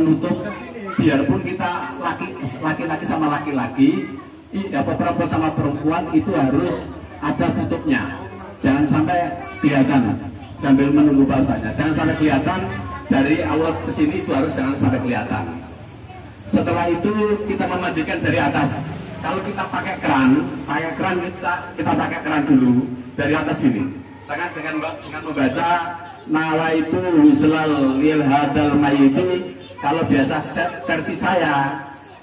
penutup. Biarpun kita laki-laki sama laki-laki, perempuan sama perempuan itu harus ada tutupnya. Jangan sampai kelihatan sambil menunggu bahasanya. Jangan sampai kelihatan dari awal ke sini, itu harus jangan sampai kelihatan. Setelah itu kita memandikan dari atas. Kalau kita pakai keran kita pakai keran dulu dari atas sini. Dengan membaca nawaitu wislal lil hadal mayyiti. Kalau biasa versi saya,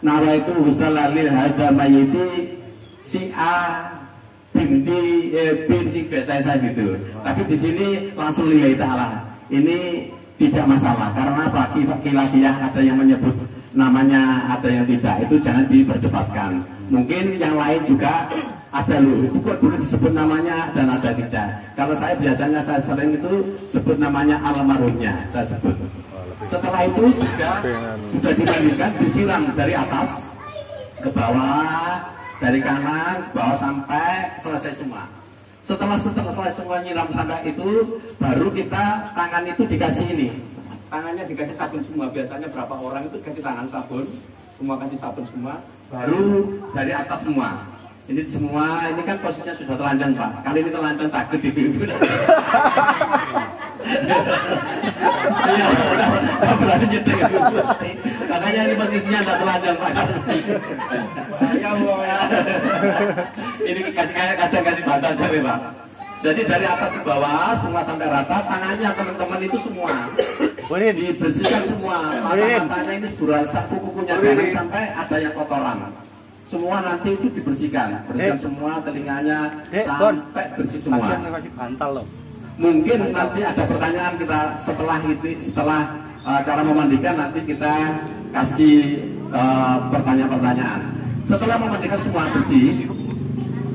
nawaitu wislal lil hadal mayyiti si A binti bin si biasa saya gitu. Tapi di sini langsung lillahi ta'ala. Ini tidak masalah karena bagi khilafiyah ada yang menyebut namanya, ada yang tidak. Itu jangan diperdebatkan. Mungkin yang lain juga ada loh, itu kok dulu disebut namanya dan ada tidak. Kalau saya biasanya saya sering itu sebut namanya almarhumnya, saya sebut. Setelah itu sudah dilanjutkan, disiram dari atas ke bawah, dari kanan ke bawah sampai selesai semua. Setelah selesai semua nyiram sampai itu, baru kita tangan itu dikasih ini. Tangannya dikasih sabun semua. Biasanya berapa orang itu kasih tangan sabun, semua kasih sabun semua. Baru dari atas semua. Ini semua, ini kan posisinya sudah telanjang Pak. Kali ini telanjang takut di ibu. Iya, udah berani nyetir. Makanya ini posisinya tidak telanjang Pak. Ya Allah. Ini kasih bantal jari Pak. Jadi dari atas ke bawah semua sampai rata, tangannya teman-teman itu semua dibersihkan semua. Mata-matanya ini kuku-kukunya jangan sampai ada yang kotoran. Semua nanti itu dibersihkan, semua telinganya sampai bersih semua. Mungkin nanti ada pertanyaan kita setelah cara memandikan nanti kita kasih pertanyaan-pertanyaan. Setelah memandikan semua bersih,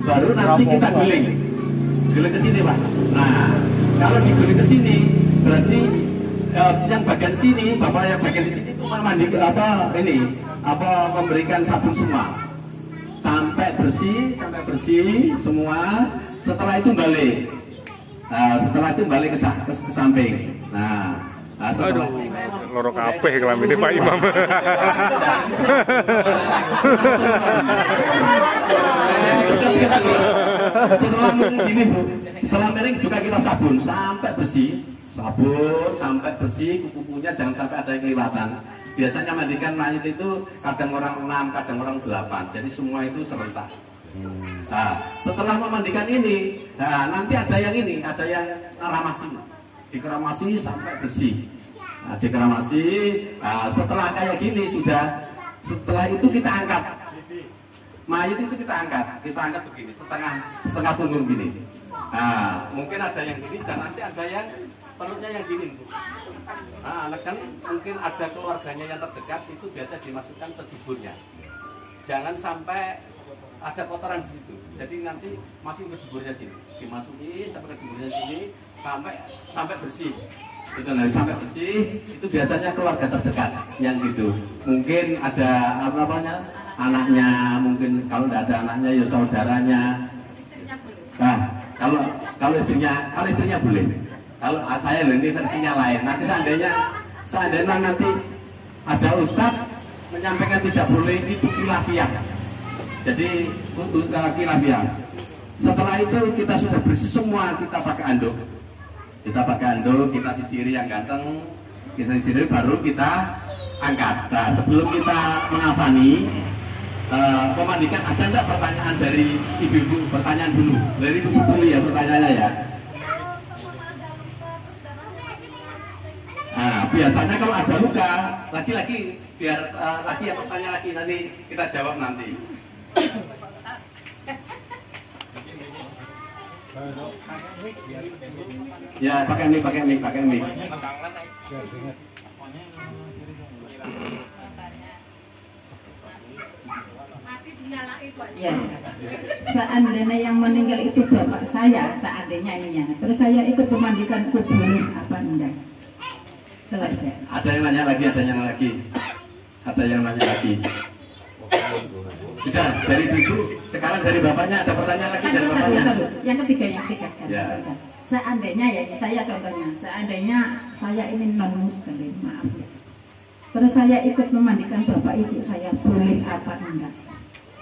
baru nanti kita giling ke sini Pak. Nah, kalau digiling ke sini berarti yang bagian sini, bapak yang bagian sini itu memberikan sabun semua. Sampai bersih semua. Setelah itu balik. Ke samping. Aduh, loro kabeh kelamine Pak Imam. Setelah miring gini Bu, setelah miring juga kita sabun sampai bersih. Kuku-kukunya jangan sampai ada yang kelihatan. Biasanya mandikan mayat itu kadang orang 6, kadang orang 8. Jadi semua itu serentak. Nah, setelah memandikan ini, nanti ada yang ngeramasi. Dikeramasi sampai bersih. Nah, dikeramasi, setelah kayak gini setelah itu kita angkat. Mayat itu kita angkat begini, setengah punggung gini. Nah, mungkin ada yang gini dan nanti ada yang perutnya yang gini. Nah, kan mungkin ada keluarganya yang terdekat itu biasa dimasukkan ke duburnya. Jangan sampai ada kotoran di situ. Jadi nanti masukin ke duburnya sini, dimasukin sampai ke duburnya sini sampai bersih. Itu nanti sampai bersih. Itu biasanya keluarga terdekat yang gitu. Mungkin ada anaknya, mungkin kalau tidak ada anaknya ya saudaranya. Nah, kalau istrinya boleh. Kalau saya ini versinya lain. Nanti seandainya nanti ada ustadz menyampaikan tidak boleh itu khilafiyah. Jadi untuk khilafiyah. Setelah itu kita sudah bersih semua, kita pakai anduk. Kita sisiri yang ganteng, kita sisiri baru kita angkat. Nah, sebelum kita mengafani memandikan, ada enggak pertanyaan dari ibu-ibu? Pertanyaan dulu dari ibu dulu ya pertanyaannya ya. Nah, biasanya kalau ada luka, laki-laki biar laki yang bertanya lagi, nanti kita jawab nanti. Ya, pakai mic. Ya, seandainya yang meninggal itu bapak saya, seandainya ininya, terus saya ikut memandikan kubur apa enggak? Selesai. Ada yang nanya lagi. Sudah, dari ibu, sekarang dari bapaknya ada pertanyaan lagi dari bapaknya. Yang ketiga sekarang. Ya. Seandainya ya, saya contohnya, seandainya saya ini non muslim, maaf ya. Terus saya ikut memandikan bapak ibu saya, boleh apa enggak?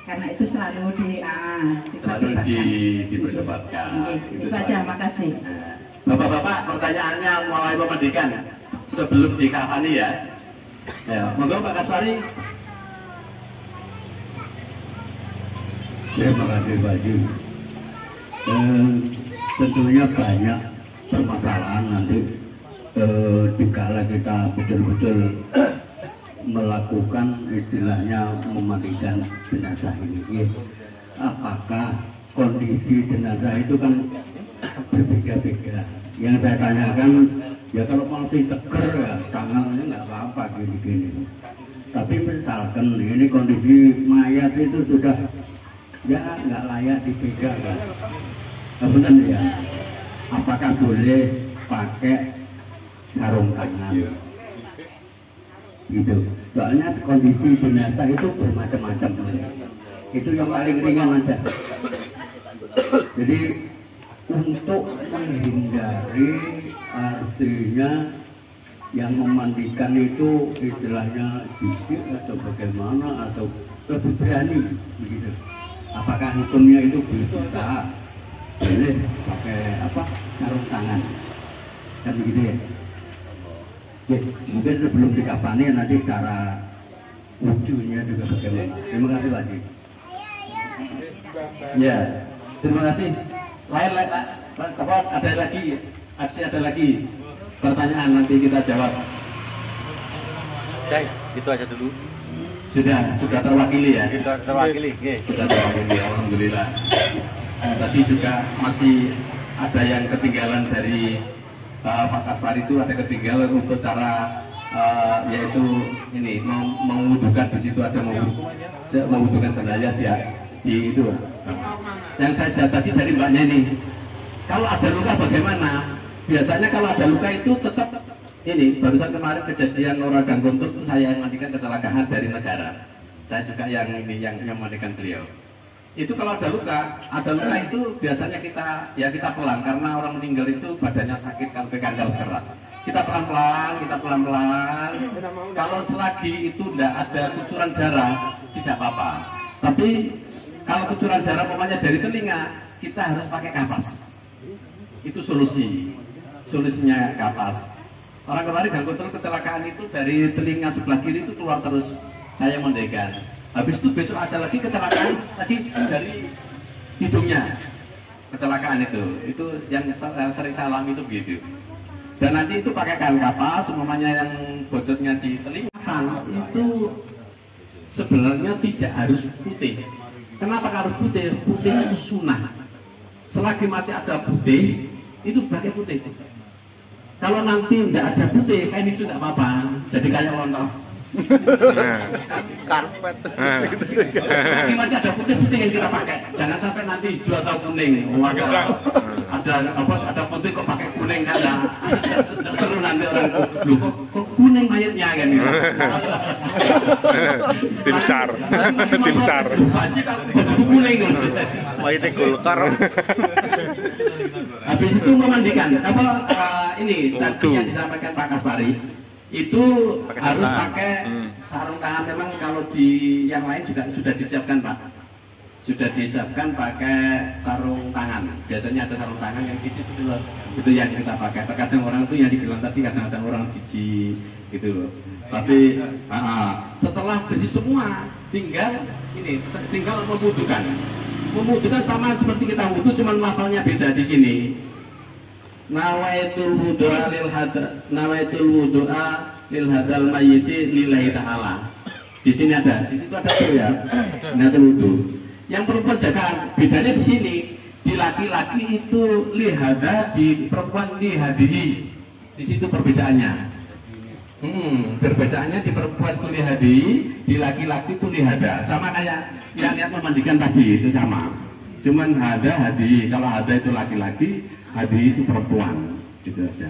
Karena itu selalu dipercepat. Itu saja, makasih. Bapak-bapak, pertanyaannya mulai memandikan sebelum dikafani ya. Ya, monggo Pak Kaspari. Terima kasih Pak Ju. Tentunya banyak permasalahan nanti dikala kita betul-betul melakukan istilahnya memandikan jenazah ini. Apakah kondisi jenazah itu kan berbeda-beda. Yang saya tanyakan, ya kalau masih tegar ya tangannya nggak apa-apa gini-gini. Tapi misalkan ini kondisi mayat itu sudah ya nggak layak dipegang kan. Benar ya. Apakah boleh pakai sarung tangan? Gitu. Soalnya kondisi jenazah itu bermacam-macam. Itu yang paling ringan aja. Jadi untuk menghindari artinya yang memandikan itu istilahnya jijik atau bagaimana atau lebih berani begitu. Apakah hukumnya itu bisa boleh pakai apa sarung tangan kan begitu ya? Ya, mungkin sebelum dikafani nanti cara wujudnya juga bagaimana. Terima kasih Pak Haji. Ya, terima kasih. Lain apa ada lagi aksi, ada lagi pertanyaan, nanti kita jawab. Oke, itu aja dulu. Sudah terwakili ya? Kita terwakili. Sudah terwakili, alhamdulillah. Tadi juga masih ada yang ketinggalan dari Pak Kaspari, itu ada ketinggalan untuk cara yaitu ini mewudukan. Di situ ada mewudukan sendalnya dia di itu. Yang saya jawab tadi dari Mbaknya ini, kalau ada luka bagaimana? Biasanya kalau ada luka itu tetap ini. Barusan kemarin kejadian Nora Ganggontur itu saya yang mandikan kecelakaan dari negara. Saya juga yang memandikan beliau. Itu kalau ada luka itu biasanya kita pelan, karena orang meninggal itu badannya sakit kalau pegang keras. Kita pelan-pelan. Kalau selagi itu tidak ada kucuran darah tidak apa-apa. Tapi kalau kucuran darah umpamanya dari telinga, kita harus pakai kapas. Itu solusinya kapas. Orang kemarin Ganggontur kecelakaan itu dari telinga sebelah kiri itu keluar terus. Saya mendegan. Habis itu besok ada lagi kecelakaan lagi dari hidungnya. Kecelakaan itu yang sering saya alami itu begitu. Dan nanti itu pakai kain kapas, umpamanya yang bocornya di telinga itu sebenarnya tidak harus putih. Kenapa harus putih? Putih itu sunnah. Selagi masih ada putih, itu pakai putih. Kalau nanti tidak ada putih, kain itu tidak apa-apa. Jadi kayak lontong. Karpet. Nanti masih ada putih-putih yang kita pakai. Jangan sampai nanti hijau atau kuning. Ada putih kok pakai kuning kan? Seru nanti orang itu. Kok kuning mayatnya kan? Tim SAR. Pasti kalau kuning. Mayatnya Golkar. Habis itu memandikan. Ini tadi yang disampaikan Pak Kaspari. Itu harus pakai sarung tangan. Memang kalau di yang lain juga sudah disiapkan Pak, sudah disiapkan pakai sarung tangan. Biasanya ada sarung tangan yang itu yang kita pakai. Terkadang orang itu yang dibilang tadi kadang-kadang orang jijik gitu. Tapi setelah bersih semua tinggal membutuhkan sama seperti kita wudhu, cuman lafalnya beda di sini. Nawaitul wudu'a lil hadal mayyiti lillahi ta'ala. Di sini ada, di situ ada tuh ya. Nawaitul wudu. Yang perempuan jaga, bedanya di sini. Di laki-laki itu lihada, di perempuan lihadihi. Di situ perbedaannya. Perbedaannya di perempuan itu lihadihi, di laki-laki itu lihada. Sama kayak yang niat memandikan tadi, itu sama. Cuman hadi, kalau hada itu laki-laki, hadi itu perempuan, gitu aja.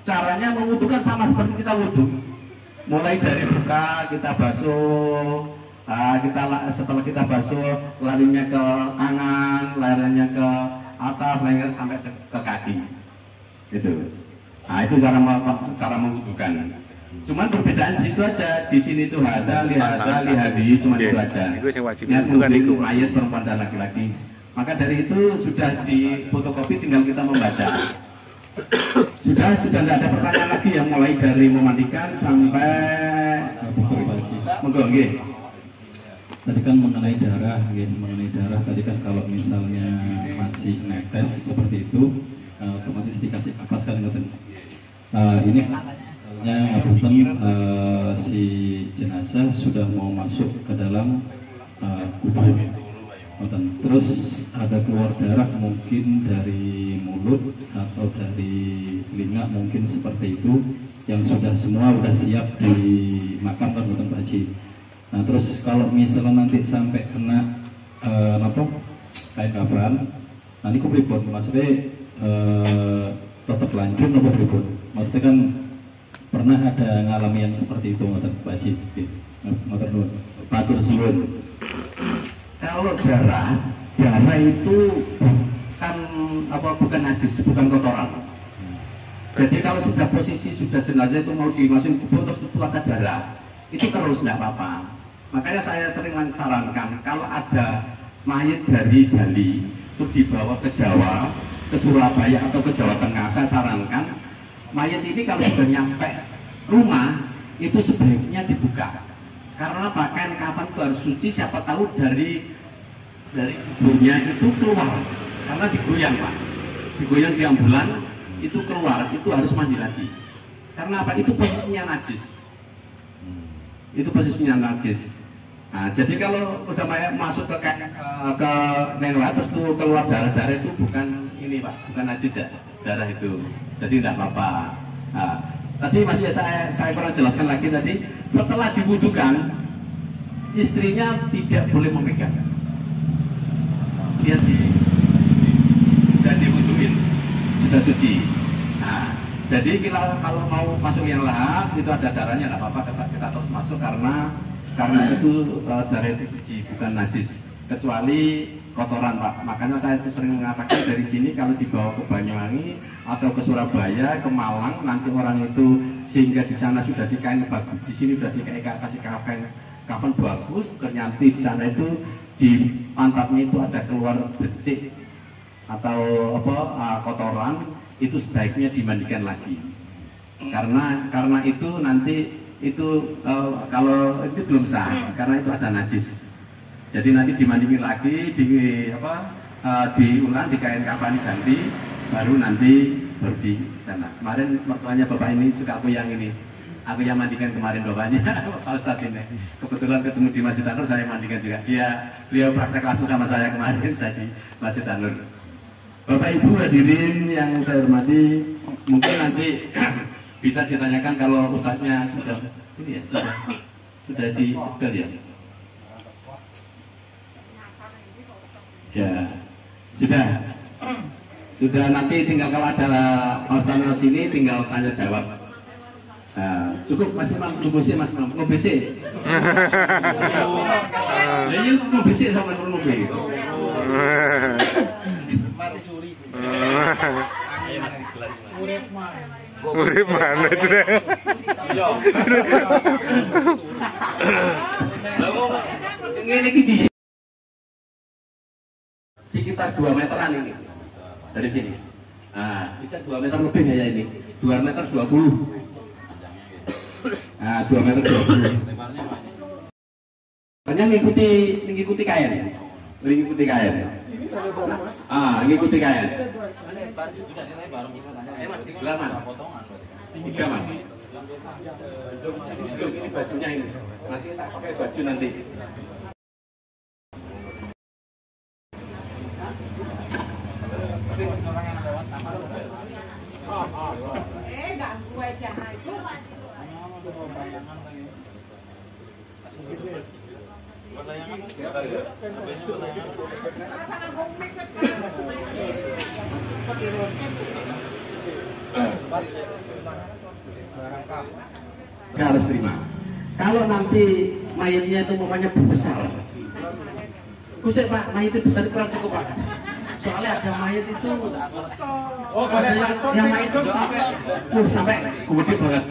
Caranya mewudukan sama seperti kita wudhu. Mulai dari buka kita basuh, setelah kita basuh larinya ke tangan, larinya ke atas, larinya sampai ke kaki. Itu. Nah itu cara mewudukan. Cuman perbedaan situ aja. Di sini tuh lihadi, cuma itu aja. Itu yang wajib. Niat Bukan itu. mayat perempuan dan laki-laki. Maka dari itu sudah di fotokopi, tinggal kita membaca. Sudah tidak ada pertanyaan lagi yang mulai dari memandikan sampai monggo nggih. Tadi kan mengenai darah, tadi kan kalau misalnya masih netes seperti itu, otomatis dikasih kapas kan ngoten. Ini misalnya ngapunten si jenazah sudah mau masuk ke dalam kubur, terus ada keluar darah mungkin dari mulut atau dari telinga mungkin seperti itu, yang sudah siap dimakamkan ngoten Pak Haji. Nah terus kalau misalnya nanti sampai kena kain kafan, nanti pripun? Maksudnya tetap lanjut nopo pripun? Maksudnya kan pernah ada ngalami yang seperti itu ngoten Pak Haji. Ngoten nuwun. Matur suwun. Kalau darah itu bukan najis, bukan kotoran. Jadi kalau sudah posisi jenazah itu mau dimasukin kubur terus itu ada darah, itu terus tidak apa-apa. Makanya saya sering menyarankan kalau ada mayat dari Bali itu dibawa ke Jawa, ke Surabaya atau ke Jawa Tengah, saya sarankan mayat ini kalau sudah nyampe rumah itu sebaiknya dibuka. Karena pakaian kafan itu harus suci, siapa tahu dari kuburnya itu keluar, karena digoyang Pak, digoyang di ambulan itu keluar, itu harus mandi lagi. Karena apa? Itu posisinya najis. Nah, jadi kalau udah masuk ke nenla terus tuh keluar darah itu bukan ini Pak, bukan najis ya darah itu. Jadi tidak apa-apa. Nah, tadi masih saya pernah jelaskan lagi tadi, setelah diwudukan istrinya tidak boleh memegang. Dia sudah diwuduin, sudah suci. Nah, jadi kalau mau masuk yang lahap itu ada darahnya, nggak apa-apa, kita terus masuk karena itu darah itu suci, bukan najis, kecuali kotoran Pak. Makanya saya sering mengatakan dari sini kalau dibawa ke Banyuwangi atau ke Surabaya, ke Malang, nanti orang itu sehingga di sana sudah dikain bagus, di sini sudah kasih kafan bagus, ternyata di sana itu di pantatnya itu ada keluar becik atau kotoran, itu sebaiknya dimandikan lagi. Karena itu nanti itu kalau itu belum sah, karena itu ada najis. Jadi nanti dimandikan lagi, diulang, dikain kafan ganti, baru di sana. Kemarin mertuanya bapak ini suka aku yang mandikan kemarin bapaknya, Pak Ustadz ini. Kebetulan ketemu di Masjid Tanur, saya mandikan juga. Beliau praktek langsung sama saya kemarin, saya di Masjid Tanur. Bapak Ibu hadirin yang saya hormati, mungkin nanti bisa ditanyakan kalau Ustadznya sudah di Google ya. Ya, sudah nanti tinggal kalau ada Ustadznya sini tinggal tanya jawab. Nah, cukup Mas Imam, ngobesi Mas Imam, ngobesi. Ini ngobesi sama ngopi. Mati suri. Urip mana itu deh? Ini gini. Sekitar 2 meteran ini dari sini. Nah, bisa 2 meter lebih ya ini. 2 meter 20. Nah, 2 meter 20. Hanya mengikuti kain. Mengikuti kain. Mengikuti kain. Mas, digelar Mas. 3 Mas. Ini bajunya ini. Nanti tak pakai baju nanti. Nggak harus terima. Kalau nanti mayatnya itu umpamanya besar, kusik Pak, mayatnya besar kurang cukup Pak. Soalnya ada mayat itu, ada yang mayat itu sampai gede banget.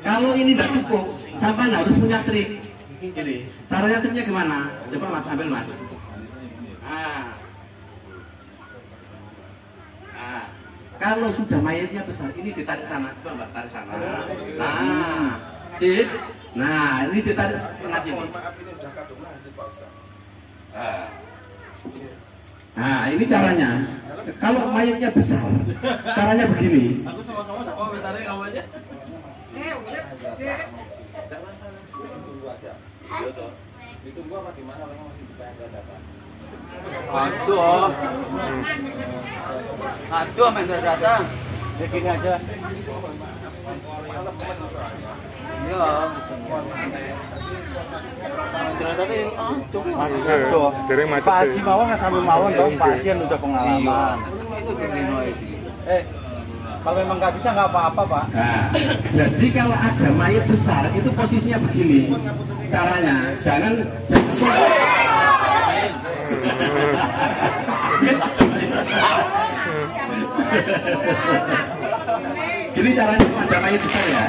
Kalau ini tidak cukup, sampai harus punya trik. Ini caranya, triknya gimana? Coba Mas ambil Mas. Kalau sudah mayatnya besar, ini ditarik sana, coba tarik sana. Nah, sip. Nah, ini ditarik tengah sini. Nah, ini caranya. Kalau mayatnya besar, caranya begini. Aku sama-sama sama besarnya kamu aja. Ditunggu apa gimana? Masih bisa datang. Aduh, main datang. Ya gini aja. Iya. Pak Haji mawon nggak sambil mawon dong, Pak Haji yang udah pengalaman. Kalau memang nggak bisa nggak apa-apa, Pak. Nah, jadi kalau ada mayat besar itu posisinya begini. Caranya jangan Ini caranya ada mayat besar ya.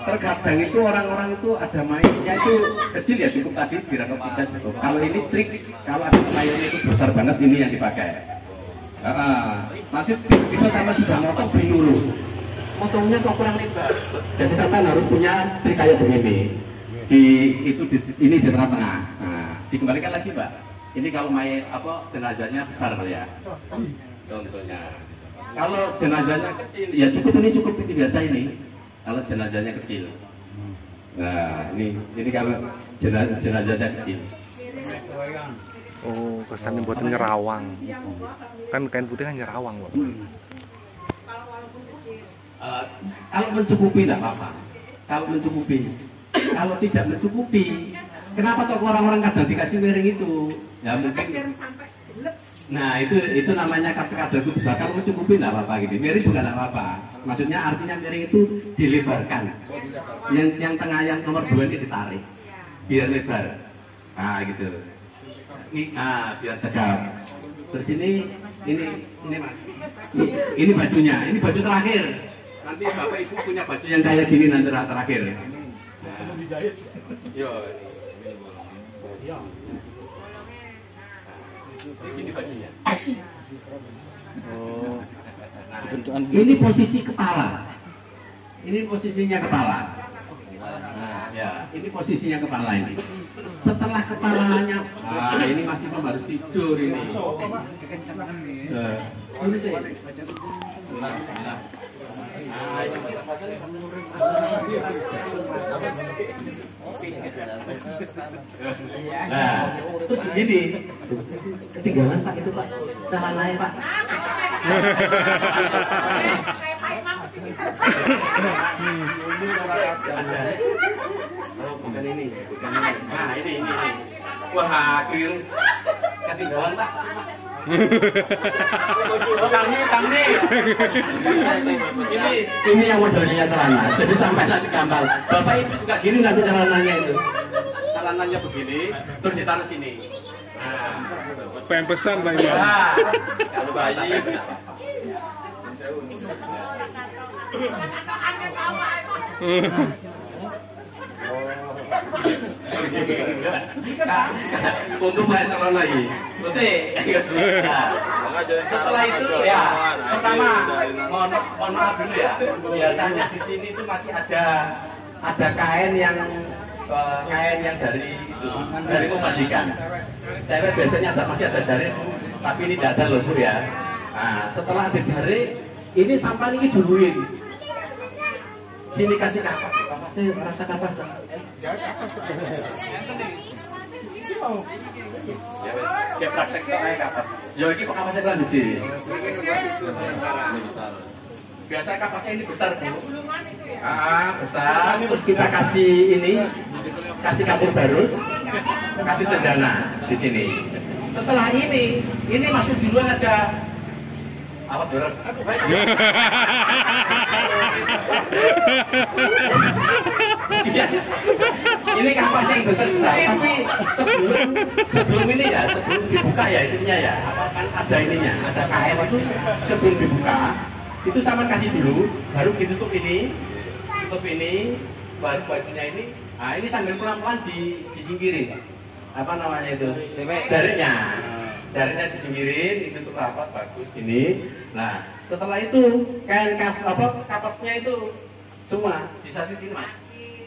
Terkadang itu orang-orang itu ada mayatnya itu kecil ya, cukup tadi dirangkap kita cukup. Kalau ini trik, kalau ada mayatnya itu besar banget, ini yang dipakai. Nanti kita sama sudah motong beli dulu. Motongnya kok kurang lebar. Jadi sampai harus punya trik kayak begini. Ini di tengah-tengah. Nah, dikembalikan lagi Mbak. Ini kalau mayat jenazahnya besar ya. Contohnya. Kalau jenazahnya kecil, ya cukup ini biasa ini. Kalau jenazahnya kecil. Nah, ini kalau jenazahnya kecil. Oh, kesannya buat nyerawang. Kan kain putih kan nyerawang, Pak. Kalau mencukupi tidak apa-apa. Kalau mencukupi. Kalau tidak mencukupi, kenapa kok orang-orang kadang dikasih miring itu? Ya mungkin. Nah itu namanya kadang itu besar. Kalau mencukupi tidak apa-apa gitu. Miring juga tidak apa-apa. Maksudnya artinya miring itu dilebarkan. Yang tengah yang nomor 2 ini ditarik, biar lebar. Nah gitu. Biar tegap. Terus ini Mas. Ini bajunya. Ini baju terakhir. Nanti Bapak Ibu punya baju yang kayak gini nanti terakhir. Ini bajunya. Ini posisi kepala. Ini posisinya kepala. Ini posisinya kepala ini. Setelah kepalanya, ini masih harus tidur ini. Nah, terus begini, ketinggalan Pak itu Pak, celananya Pak. Bukan ini. Nah ini. Wah akhir ketinggalan Pak. Kami. Ini yang modelnya celana. Jadi sampai nanti gambar. Bapak Ibu juga gini nanti celananya itu. Celananya begini, terus ditaruh sini. Nah, pengen pesan Pak ya. Kalau bayi. Untuk bayar calon lagi. Setelah itu ya, pertama mohon maaf dulu ya. Biasanya di sini itu masih ada kain yang dari pemandikan. Saya biasanya masih ada jari, tapi ini tidak ada loh Bu ya. Nah, setelah ada jari, ini sampai ini duluin. Sini kasih kapas. Saya rasa kapas. Ya praktek kayak kapas. Ya ini kok kapasnya kan lucu. Biasa kapasnya ini besar Bu. Besar. Terus kita kasih kapur barus, kasih cendana di sini. Setelah ini masuk duluan ada apa dorong? Ini kapas yang besar, tapi sebelum ini ya, sebelum dibuka ya ininya ya, kan ada ininya, ada kain itu sebelum dibuka, itu sama kasih dulu, baru ditutup ini, ditutup ini, bajunya ini. Nah ini sambil pelan-pelan disingkirin. Apa namanya itu? Jaritnya. Jaritnya disingkirin, itu tuh rapat bagus ini. Nah setelah itu kain kapasnya itu semua disatuin mas.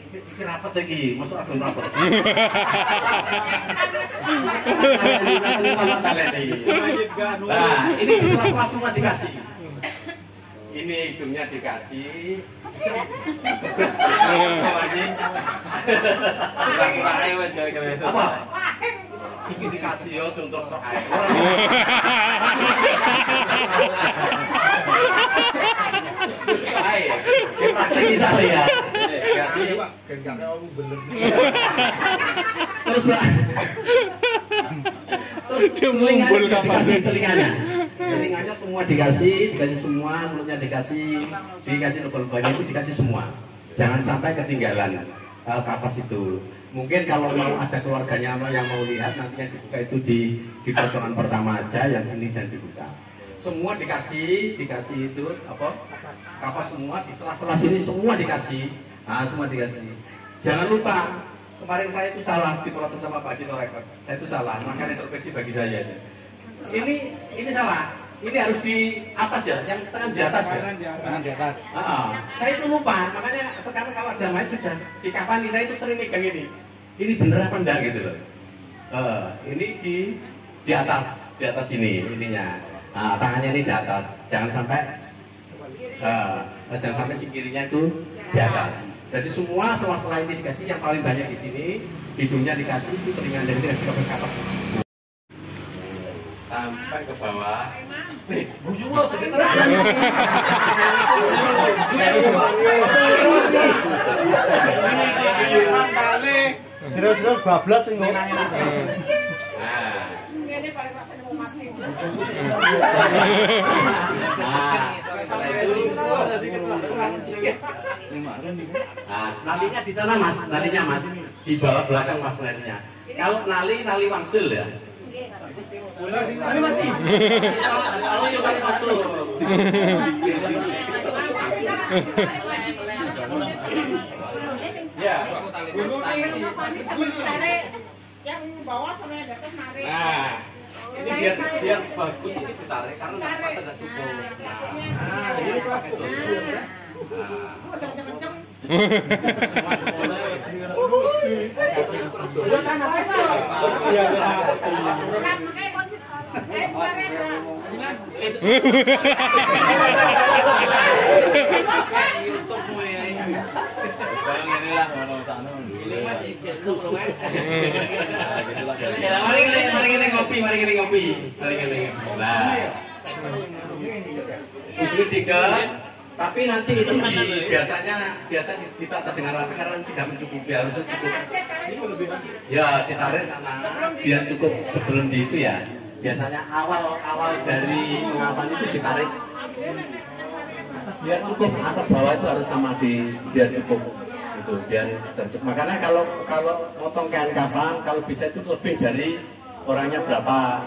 Ini rapat lagi, masuk akun rapat. Nah ini setelah semua dikasih. Ini hidungnya dikasih. Apa? Ini dikasih yo contoh air. Air. Praktek bisa ya. Kasih Pak, genggamnya om bener. Terus ngumpul kapasnya telinganya semua dikasih semua, mulutnya dikasih lebal-lebalnya itu dikasih semua. Jangan sampai ketinggalan kapas itu. Mungkin kalau mau ada keluarganya yang mau lihat nantinya dibuka itu di potongan pertama aja, yang sini jangan dibuka. Semua dikasih itu apa? Kapas semua di sela-sela sini semua dikasih. Nah, semua dikasih. Jangan lupa kemarin saya itu salah diprotes sama Pak Dito Rekor. Saya itu salah, makanya intervensi bagi saya. Ini salah. Ini harus di atas ya, yang tangan di atas ya. Tangan di atas. Saya itu lupa, makanya sekarang kalau ada main sudah di kafani saya itu sering megang ini. Ini bener apa enggak gitu loh. Ini di atas ininya. Nah, tangannya ini di atas. Jangan sampai si kirinya itu di atas. Jadi semua selain ini dikasih, yang paling banyak di sini hidungnya dikasih, itu telinga dari dikasih ke atas. Sampai ke bawah. Nih, bujung lo Terus bablas ini. Nalinya di sana mas, di bawah belakang mas nalinya. Kalau nali wangsul ya. Nali mati. Kalau itu nali masuk. Ya. Yang bawah sama yang atas narik. Nah, ini biar bagus ini ditarik karena nafas ada cukup. Nah, ini pakai cukup. Mari kita ngopi. Nah, ujung tiga. Tapi nanti itu biasanya kita terdengar rapi karena tidak mencukupi, harus cukup. Ya ditarik sana biar cukup sebelum di itu ya. Biasanya awal dari pengapan itu ditarik biar cukup, atas bawah itu harus sama biar cukup itu biar cukup. Makanya kalau potong kain kafan kalau bisa itu lebih dari orangnya berapa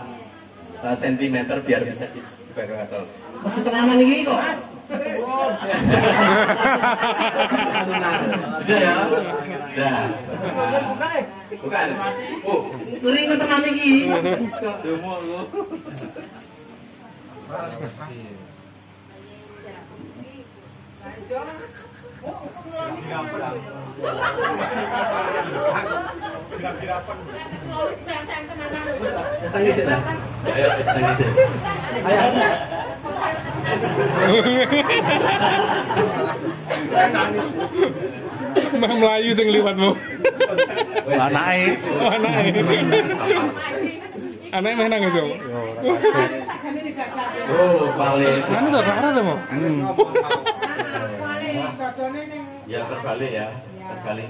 sentimeter biar bisa dibaca. Masih tenanan ini kok. Udah ya. Dah. Bukan. Oh, ngeri tenan iki. Melayu sing liwatmu. Anake. Anake meh nangis yo. Oh, balik. Nang to parah to, Mo? Ya terbalik ya, terbalik.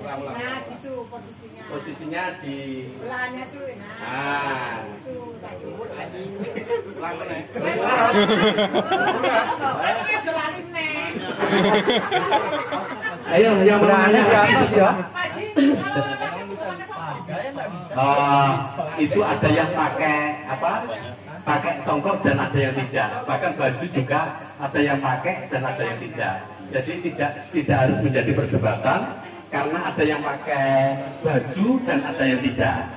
Nah, gitu posisinya. Posisinya di Belahnya tuh. Nah, ayo yang berani di atas ya. Itu ada yang pakai apa? Pakai songkok dan ada yang tidak. Bahkan baju juga ada yang pakai dan ada yang tidak. Jadi tidak harus menjadi perdebatan karena ada yang pakai baju dan ada yang tidak.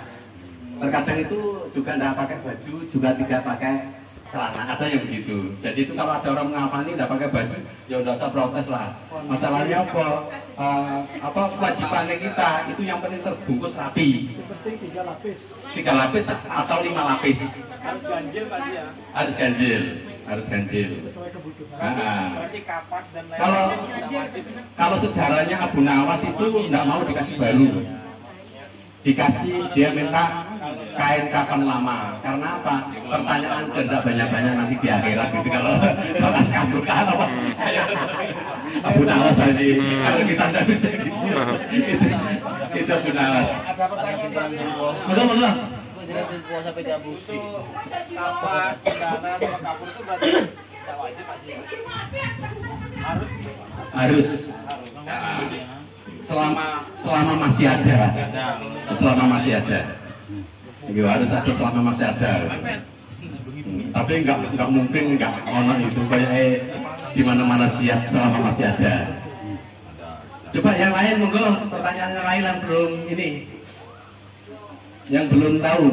Terkadang itu juga tidak pakai baju, juga tidak pakai celana, ada yang begitu. Jadi itu kalau ada orang mengafani tidak pakai baju, ya udah usah protes lah. Masalahnya apa kewajibannya kita itu yang penting terbungkus rapi. Penting 3 lapis. 3 lapis atau 5 lapis. Harus ganjil Pak ya. Harus ganjil, harus ganjil. Sesuai kebutuhan. Berarti kapas dan lain-lain. Kalau sejarahnya Abu Nawas itu tidak mau dikasih baru. Dikasih, dia minta kain kafan lama. Karena apa? Pertanyaan tidak banyak-banyak nanti di akhirat gitu. Kalau pas kabulkan apa? Abu Nawas tadi kalau kita tidak bisa gitu. Itu Abu Nawas. Ada pertanyaan Betul. Jadi puasa beda busi. Kapas, cendana, sama kapur itu berarti tidak wajib Pak Haji. Harus. Selama masih ada. Selama masih ada. Itu harus ada selama masih ada. Tapi nggak mungkin nggak ono itu kayak di mana-mana siap selama masih ada. Coba yang lain monggo, pertanyaan yang lain yang belum ini, yang belum tahu.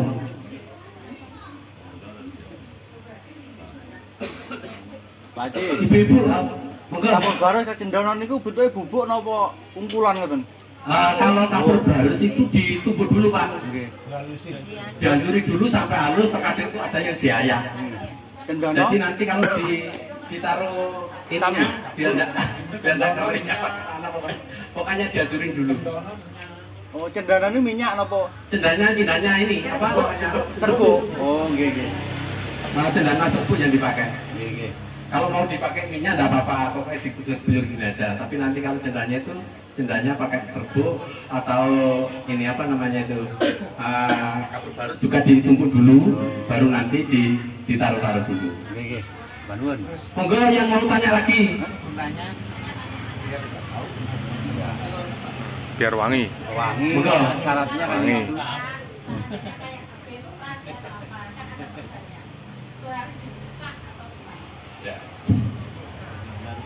Pak Haji. Ibu-ibu, monggo. Kapur baru kecendaran niku butuhe bubuk napa ungkulan ngoten? Kalau kapur barus itu ditumbuk dulu Pak. Nggih. Dihancuri dulu sampai halus, terkadang itu ada yang diayak. Cendana. Jadi nanti kalau ditaruh ininya biar enggak kawinnya. Pokoknya dihancurin dulu. Oh, cendana ini minyak napa? Cendanya ini apa namanya? Serbuk. Oh, nggih nggih. Nah, cendana serbuk yang dipakai. Nggih nggih. Kalau mau dipakai minyak enggak apa-apa, pokoknya diguyur-guyur gini aja. Tapi nanti kalau cendanya pakai serbuk atau ini apa namanya itu? Kapur barus juga ditumpuk dulu, baru nanti ditaruh-taruh dulu. Nggih nggih. Bantuan. Monggo yang mau tanya lagi. Biar wangi. Wangi. Monggo. Syaratnya kan Wangi. itu.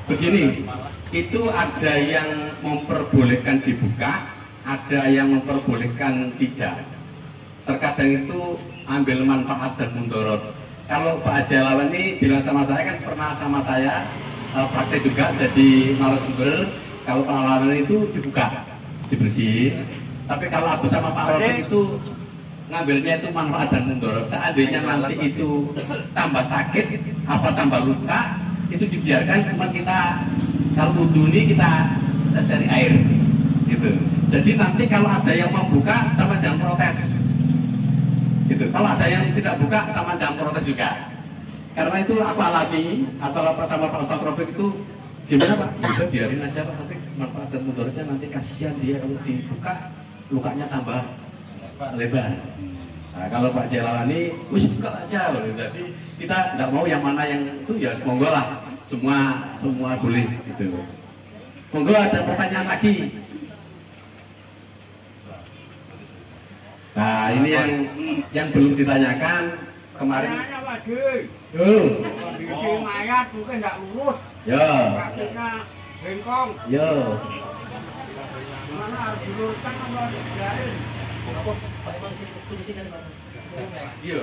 Begini, itu ada yang memperbolehkan dibuka, ada yang memperbolehkan tidak. Terkadang itu ambil manfaat dan mundorot. Kalau Pak Haji Alawan ini bilang sama saya, kan pernah sama saya praktek juga jadi narasumber. Kalau pengalaman itu dibuka, dibersihin. Tapi kalau aku sama Pak Rofi itu ngambilnya itu manfaat dan mundorot. Seandainya nanti itu tambah sakit, apa tambah luka, itu dibiarkan, cuma kita kalau wudhu ini kita dari air gitu. Jadi nanti kalau ada yang membuka sama jangan protes gitu. Kalau ada yang tidak buka sama jangan protes juga, karena itu aku alami atau apa sama Pak Ustadz Rafiq itu gimana Pak? Udah biarin aja Pak, tapi manfaat dan mudorotnya nanti kasihan dia kalau dibuka lukanya tambah lebar. Nah, kalau Pak Jelawani, wis buka aja. Jadi kita tidak mau yang mana yang itu ya monggo lah, semua boleh gitu. Monggo ada pertanyaan lagi. Nah ini yang belum ditanyakan kemarin. Yo. Bikin mayat mungkin enggak lurus. Yo. Kakinya bengkong. Yo. Mana harus diluruskan apa dibiarin? Yo.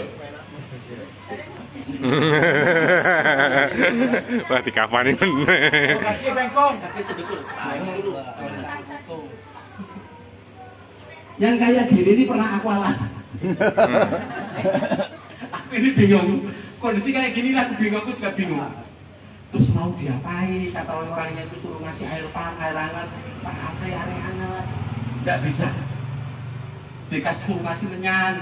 Wah, dikafani bener. Kaki bengkong. Yang kayak gini ini pernah aku alami. Aku ini bingung. Kondisi kayak gini aku bingung, aku juga bingung. Terus mau diapain? Kata orangnya itu suruh ngasih air hangat, Pak saya aneh-aneh. Tidak bisa. Dikasih ngasih menyan.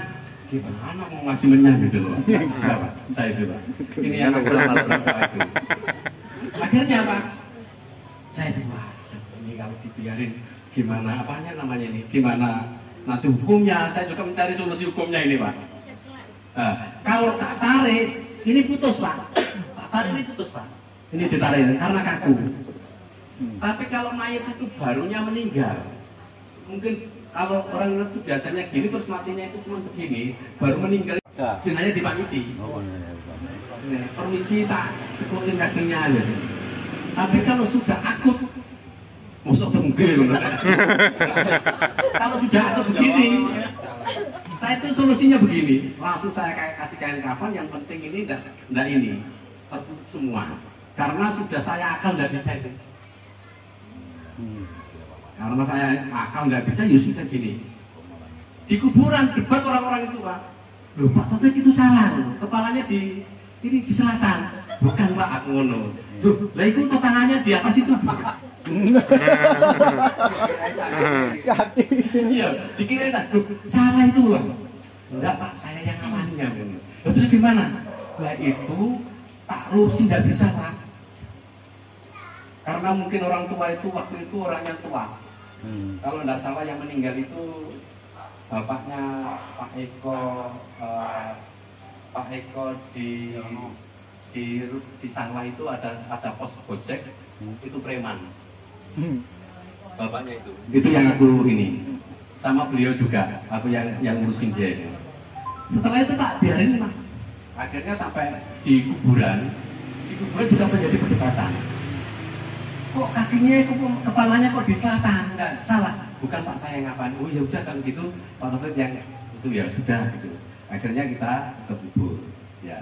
Gimana mau ngasih menyan gitu loh? Siapa? Saya itu Pak. Ini yang aku lama itu. Akhirnya Pak, saya itu ini kalau dibiarin gimana apanya namanya ini? Gimana nanti hukumnya? Saya juga mencari solusi hukumnya ini Pak. Nah, kalau tak tarik, ini putus Pak. Tak tarik ini putus Pak. Ini ditarik karena kaku. Tapi kalau mayat itu barunya meninggal, mungkin kalau orang itu biasanya gini terus matinya itu cuma begini, baru meninggal, jenazahnya dipamiti. Permisi tak cekutin kakinya aja. Tapi kalau sudah akut Mosok tenggel. Kalau sudah ada begini, saya itu solusinya begini, langsung saya kasih kain kafan, yang penting ini enggak ini tertutup semua. Karena sudah saya akal enggak bisa itu. Karena saya akal enggak bisa, ya sudah gini. Di kuburan debat orang-orang itu, Pak. Loh, Pak Taufik itu salah, kepalanya di selatan. Bukan, Pak, aku ngono. Loh, lah itu tangannya di atas itu. Iya, dikira tak, salah itu, Pak. Enggak, Pak, saya yang amannya. Terus gimana? Lah itu taruh sih enggak bisa, Pak. Karena mungkin orang tua itu waktu itu orang yang tua. Kalau enggak salah yang meninggal itu bapaknya Pak Eko di Sangla itu ada pos Gojek, itu preman. Bapaknya itu yang aku ini sama beliau juga, aku yang ngurusin dia ini. Setelah itu tak biarin, Pak. Akhirnya sampai di kuburan juga menjadi perdebatan. Kok kakinya, kepalanya kok di selatan? Enggak salah. Bukan, Pak, saya ngapain? Oh ya udah, kalau gitu Pak Taufik yang itu ya sudah gitu. Akhirnya kita ke kubur. Ya.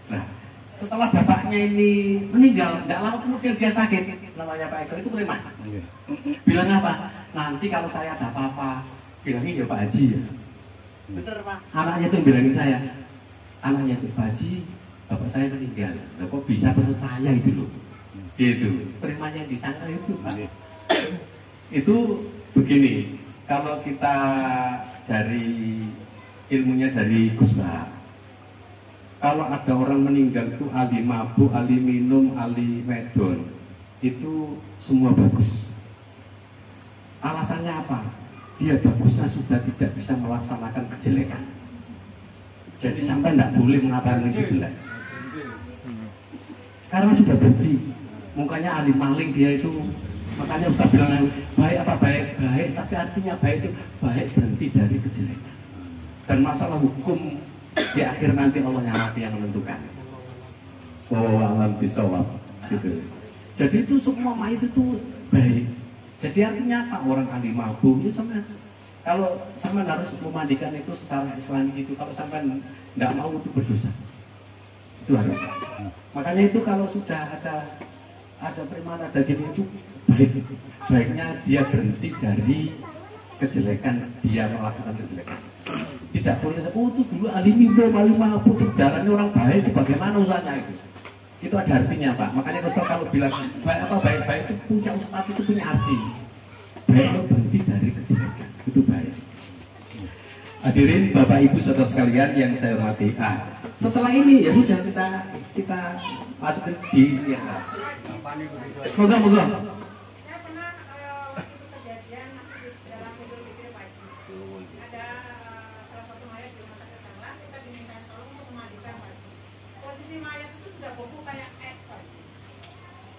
Nah, setelah bapaknya ini meninggal, tidak lama kemudian dia sakit. Namanya Pak Eko itu preman. Bilang apa? Nanti kalau saya ada apa-apa, bilangin ya Pak Haji ya. Bener, Pak. Anaknya itu bilangin saya. Anaknya itu, Pak Haji, bapak saya meninggal. Nah, kok bisa pesan saya itu loh. Gitu. Preman yang disangka itu, Pak. Itu begini. Kalau kita dari ilmunya dari Gus Bah, kalau ada orang meninggal itu ahli mabuk, ahli minum, ahli medon, itu semua bagus. Alasannya apa? Dia bagusnya sudah tidak bisa melaksanakan kejelekan. Jadi sampai tidak boleh mengatakan itu jelek. Karena sudah berhenti. Mukanya ahli maling dia itu. Makanya Ustaz bilang baik apa baik, tapi artinya baik itu baik berhenti dari kejelekan. Dan masalah hukum di akhir nanti Allah yang menentukan. Alam bisawab gitu. Jadi itu semua mayit itu baik. Jadi artinya apa? Orang ahli mabuk itu sama. Kalau sampai harus memandikan itu secara Islami itu, kalau sampai tidak mau itu berdosa. Itu harus. Makanya itu kalau sudah ada preman, ada gini itu baiknya dia berhenti dari kejelekan, dia melakukan kejelekan. Tidak boleh, oh itu dulu ahli minum, ahli mabuk, darahnya orang baik, itu bagaimana usahanya itu? Itu ada artinya, Pak. Makanya kalau bilang baik apa baik-baik itu punya ustaz, itu punya arti. Baik itu berhenti dari kejelekan, itu baik. Hadirin Bapak Ibu saudara sekalian yang saya hormati. Setelah ini ya sudah kita masuk di ya. Moga. Saya pernah waktu itu kejadian masih di dalam Idul Fitri pagi. Ada salah satu mayat di rumah sakit Sangla, kita diminta tolong untuk memandikan pagi. Posisi mayat itu sudah bau kayak es pagi.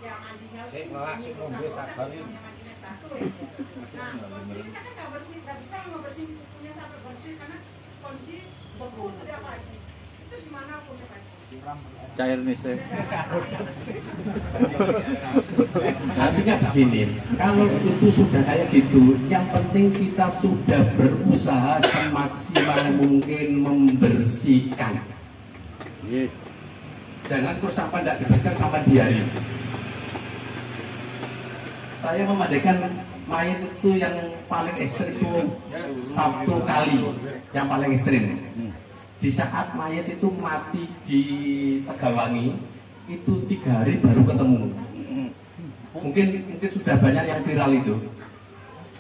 Yang mandinya itu mandinya satu ya. Nah, posisi kita kan nggak bersih, nggak bisa ngebersihin punya sampai bersih karena kondisi bau setiap pagi. Itu gimana pun pagi. Cair nih saya. Artinya begini, kalau itu sudah kayak gitu, yang penting kita sudah berusaha semaksimal mungkin membersihkan. Jangan terus sampai tidak dibersihkan sampai diare. Saya memandikan mayat itu yang paling ekstrim itu 1 kali, yang paling ekstrim. Di saat mayat itu mati di Tegawangi itu 3 hari baru ketemu. Mungkin sudah banyak yang viral itu.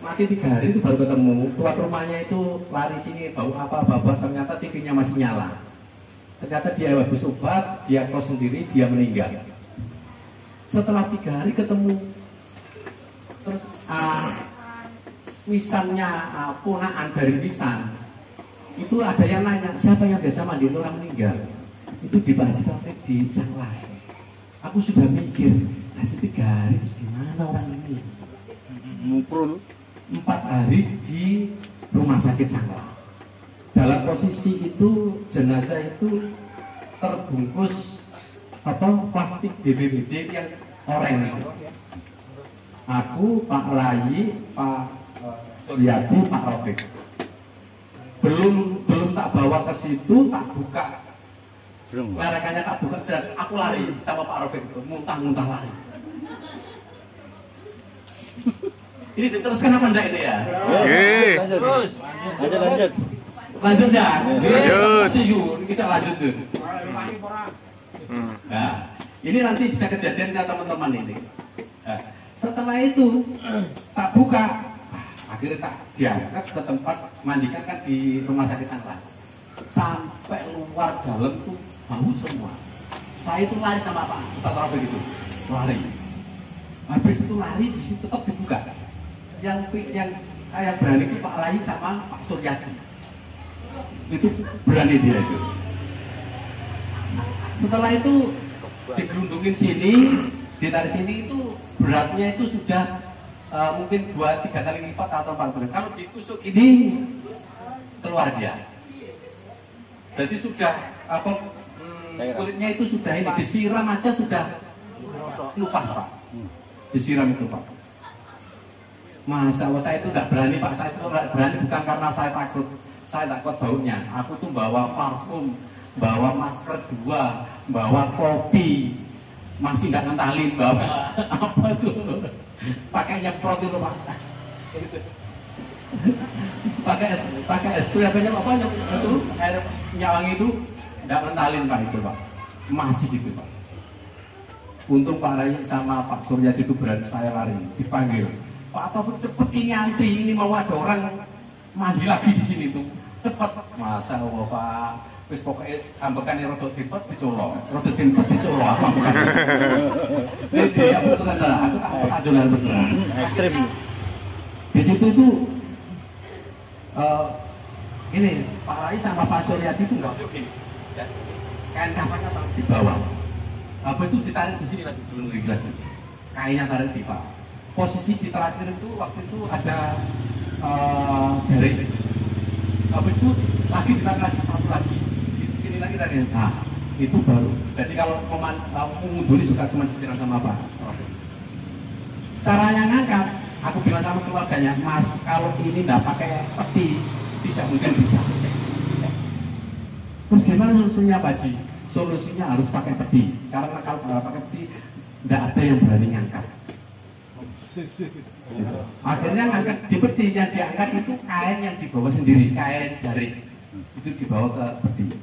Mati 3 hari itu baru ketemu. Tuan rumahnya itu lari sini bau apa ternyata TV-nya masih nyala. Ternyata dia habis obat, dia kos sendiri, dia meninggal. Setelah 3 hari ketemu, terus wisannya ponakan dari wisan. Itu ada yang nanya, siapa yang biasa mandi orang meninggal? Itu di Pak Haji Taufik di Sangla. Aku sudah mikir, hasil 3 hari gimana orang ini? Muprul 4 hari di rumah sakit Sangla. Dalam posisi itu jenazah itu terbungkus plastik BBBD yang oranye. Aku, Pak Rai, Pak Suryadi, Pak Rafiq. Belum tak bawa ke situ, tak buka. Lerekannya tak buka, dan aku lari sama Pak Rafiq itu, muntah-muntah lari. Ini diteruskan apa enggak itu ya? Terus. Lanjut. Lanjut ya? Lanjut. Yuk, bisa lanjut tuh. Nah, ini nanti bisa kejadian ke teman-teman ini. Nah, setelah itu tak buka, akhirnya tak diangkat ke tempat mandikan kan di rumah sakit Sanglah. Sampai luar dalam tuh bau semua. Saya itu lari sama Pak Ustaz Rafiq itu, lari. Habis itu lari di situ tetap dibuka. Yang berani itu Pak Rai sama Pak Suryadi. Itu berani dia itu. Setelah itu digerundungin sini, ditarik sini itu beratnya itu sudah mungkin 2-3 kali lipat atau 4 kali. Kalau ditusuk ini keluar dia. Jadi sudah kulitnya itu sudah ini disiram aja sudah lupas Pak. Disiram itu Pak. Masa Allah saya itu nggak berani Pak, saya itu nggak berani bukan karena saya takut baunya. Aku tuh bawa parfum, bawa masker 2, bawa kopi, masih nggak ngentalin bawa apa tuh, pakai nyemprot itu Pak. pakai es krim apa itu air nyawang itu nggak ngentalin Pak itu Pak, masih gitu Pak. Untung Pak Rai sama Pak Suryadi itu berani, saya lari dipanggil. Pak Taufik cepet ini antri, ini mau ada orang mandi lagi di sini tuh, cepet. Masa Allah Pak, wis pokoknya ambekan yang rodot dipet dicolok, rodot dipet dicolok apa bukan? Ini aku betul salah, aku tak jualan betul. Ekstrim. Di situ tuh ini Pak Rai sama Pak Suryadi itu nggak begini, kain kafannya taruh di bawah, apa itu ditarik di sini lagi dulu lagi, kainnya tarik di bawah. Posisi di terakhir itu waktu itu ada jaring. Habis itu lagi ditarik lagi satu lagi di sini lagi tadi. Nah itu baru. Jadi kalau mengunduli juga cuma disiram sama Pak. Caranya ngangkat, aku bilang sama keluarganya, Mas kalau ini nggak pakai peti tidak mungkin bisa. Terus gimana solusinya Pak Ji? Solusinya harus pakai peti. Karena kalau nggak pakai peti nggak ada yang berani ngangkat. Akhirnya ngangkat di peti, yang diangkat itu kain yang dibawa sendiri, kain jaring itu dibawa ke peti.